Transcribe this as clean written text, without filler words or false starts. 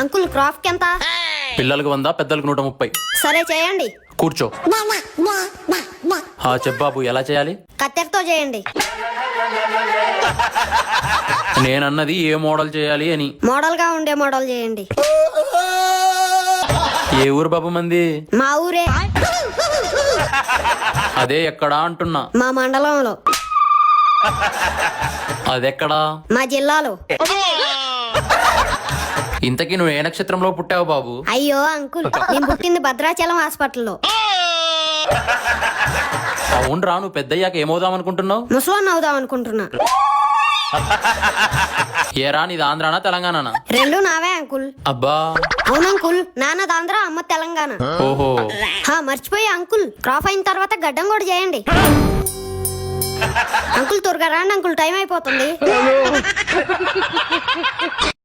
Uncle craft ఎంత? పిల్లలకు 100, పెద్దలకు 130. సరే చేయండి. కూర్చో. చెప్పు ఎలా చేయాలి? కత్తెరతో చేయండి. నేనన్నది ఏ మోడల్ చేయాలి అని. మోడల్ గా ఉండే మోడల్ చేయండి. ఏ ఊరు బాబు మంది? మా ఊరే. అదే ఎక్కడా అంటున్నా. మా మండలంలో. అదెక్కడా? మా జిల్లాలో. ఇంతకీ నువ్వు ఏ నక్షత్రంలో పుట్టావు బాబు? అయ్యో అంకుల్, నేను పుట్టింది భద్రాచలం హాస్పిటల్లో. అవునరా, నువ్వు పెద్దయ్యాక ఏమవుదాం అనుకుంటున్నావు? ముసలోన్ అవుదాం అనుకుంటున్నా. ఏరా, నీది ఆంధ్రానా తెలంగాణనా? రెండు నావే అంకుల్. అబ్బా. అవును అంకుల్, నాన్నది ఆంధ్ర, అమ్మ తెలంగాణ. ఓహో. మర్చిపోయి అంకుల్, క్రాప్ అయిన తర్వాత గడ్డం కూడా చేయండి. అంకుల్ త్వరగా రండి అంకుల్, టైం అయిపోతుంది.